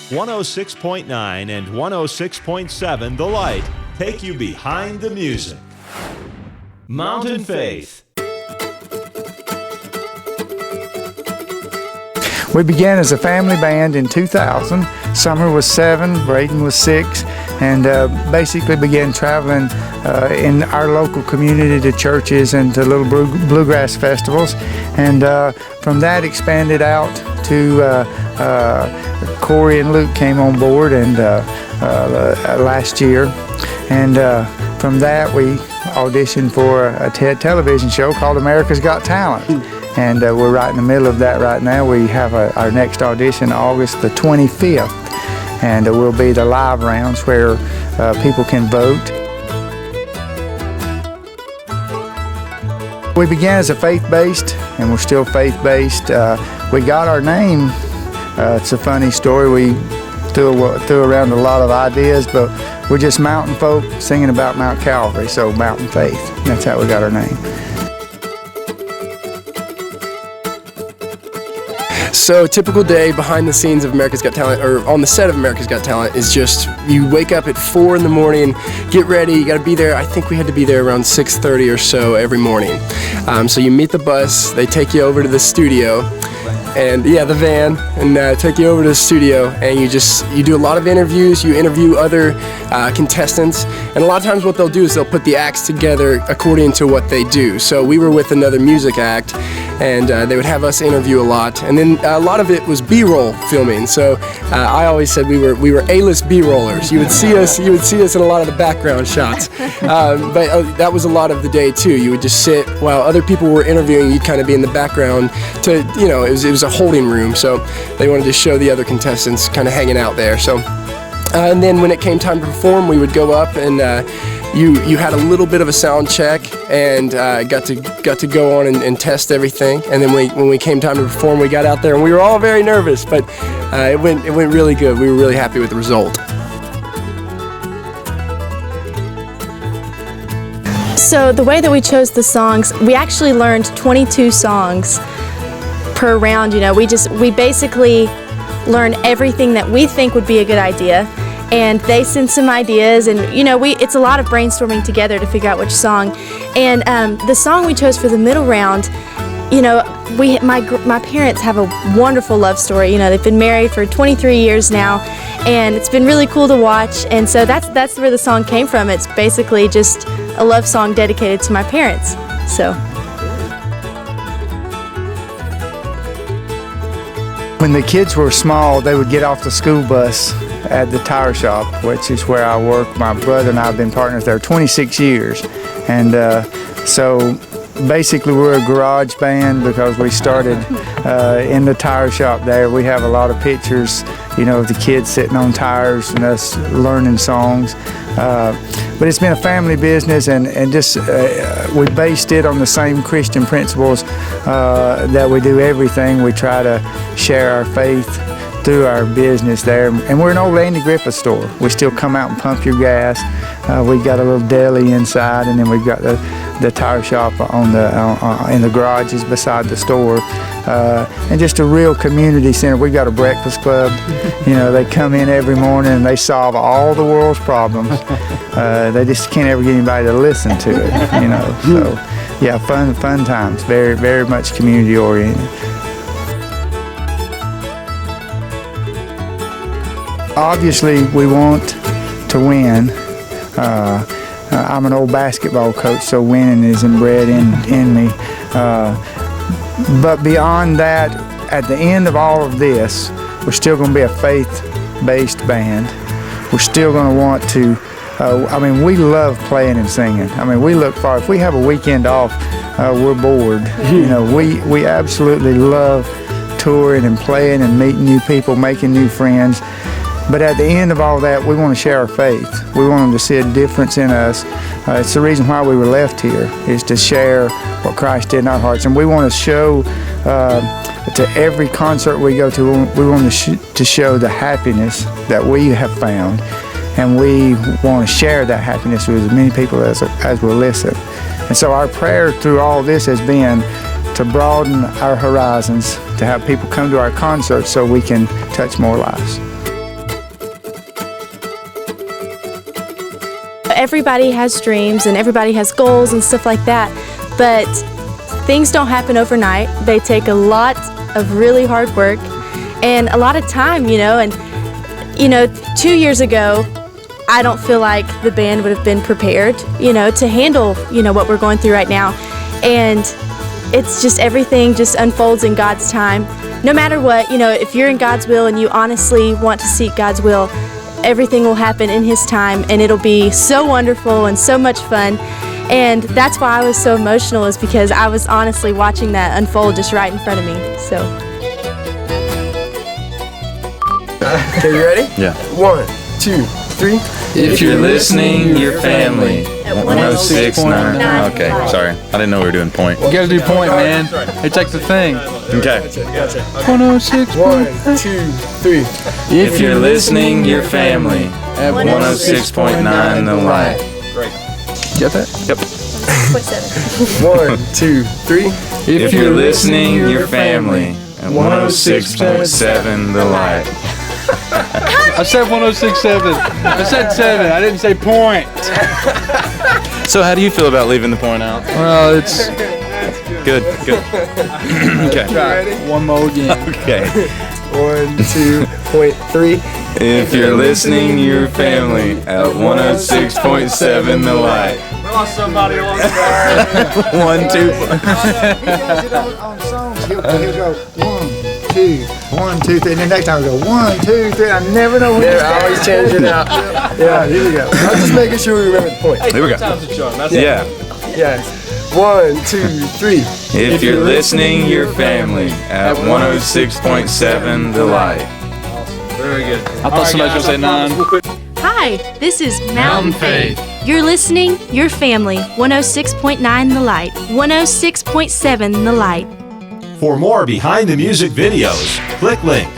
106.9 and 106.7 The Light take you behind the music. Mountain Faith. We began as a family band in 2000. Summer was 7, Braden was 6, and basically began traveling in our local community to churches and to little bluegrass festivals. And from that expanded out to Corey and Luke came on board and last year. And from that we auditioned for a television show called America's Got Talent. And we're right in the middle of that right now. We have our next audition August the 25th. And we'll be the live rounds where people can vote. We began as a faith-based, and we're still faith-based. We got our name. It's a funny story. We threw around a lot of ideas, but we're just mountain folk singing about Mount Calvary, so Mountain Faith. That's how we got our name. So a typical day behind the scenes of America's Got Talent, or on the set of America's Got Talent, is just you wake up at 4 in the morning, get ready, you gotta be there. I think we had to be there around 6:30 or so every morning. So you meet the bus, they take you over to the studio, and the van, and take you over to the studio, and you do a lot of interviews. You interview other contestants, and a lot of times what they'll do is they'll put the acts together according to what they do. So we were with another music act, and they would have us interview a lot, and then a lot of it was B-roll filming. So I always said we were A-list B-rollers. You would see us in a lot of the background shots, but that was a lot of the day too. You would just sit while other people were interviewing. You'd kind of be in the background to, it was a holding room, so they wanted to show the other contestants kind of hanging out there. So and then when it came time to perform, we would go up and you had a little bit of a sound check and got to go on and test everything. And then when we came time to perform, we got out there and we were all very nervous, but it went really good. We were really happy with the result. So the way that we chose the songs, we actually learned 22 songs per round. We basically learn everything that we think would be a good idea, and they send some ideas, and it's a lot of brainstorming together to figure out which song. And the song we chose for the middle round, my parents have a wonderful love story. They've been married for 23 years now, and it's been really cool to watch. And so that's where the song came from. It's basically just a love song dedicated to my parents. So. When the kids were small, they would get off the school bus at the tire shop, which is where I work. My brother and I have been partners there 26 years. And so basically we're a garage band because we started in the tire shop there. We have a lot of pictures, of the kids sitting on tires and us learning songs. But it's been a family business, and just we based it on the same Christian principles that we do everything. We try to share our faith through our business there. And we're an old Andy Griffith store. We still come out and pump your gas. We've got a little deli inside, and then we've got the tire shop in the garages beside the store. And just a real community center. We've got a breakfast club. They come in every morning and they solve all the world's problems. They just can't ever get anybody to listen to it, So, yeah, fun times. Very, very much community oriented. Obviously, we want to win. I'm an old basketball coach, so winning is inbred in me. But beyond that, at the end of all of this, we're still going to be a faith-based band. We're still going to want to, we love playing and singing. We look for, if we have a weekend off, we're bored. We absolutely love touring and playing and meeting new people, making new friends. But at the end of all that, we want to share our faith. We want them to see a difference in us. It's the reason why we were left here, is to share what Christ did in our hearts. And we want to show to every concert we go to, we want to show the happiness that we have found. And we want to share that happiness with as many people as will listen. And so our prayer through all this has been to broaden our horizons, to have people come to our concerts so we can touch more lives. everybody has dreams and everybody has goals and stuff like that, but things don't happen overnight. They take a lot of really hard work and a lot of time, and 2 years ago, I don't feel like the band would have been prepared, to handle, what we're going through right now. And it's just everything just unfolds in God's time. No matter what, if you're in God's will and you honestly want to seek God's will, everything will happen in His time, and it'll be so wonderful and so much fun. And that's why I was so emotional, is because I was honestly watching that unfold just right in front of me. So. Okay, you ready? Yeah. 1, 2, 3. If you're listening, your family. 106.9. Okay, sorry. I didn't know we were doing point. You gotta do point, man. It's like the thing. Okay. 106. 1, 2, 3. If you're listening, your family. At 106.9 The Light. Get that? Yep. 1, 2, 3. If you're listening, your family. At 106.7 The Light. I said 106.7. I said 7. I didn't say point. So how do you feel about leaving the point out? Well, it's Good. Okay. Ready? one more again. Okay. 1, 2.3. If you're listening, your family. At 106.7 The Light. We lost somebody along the way. 1, 2. He does it on songs. He'll go 1, 2, 1, 2, 3, and then next time he'll go 1, 2, 3. I never know when They're to start. always changing it out. Yeah, here we go. I'm just making sure we remember the point. Here we go. Time's a charm. That's Yeah. Yeah. 1, 2, 3. If you're listening, your family. At 106.7 The Light. very good. I thought somebody was gonna say 9. Hi, this is Mountain Faith. You're listening, your family. 106.9 The Light. 106.7 The Light. For more behind the music videos, click link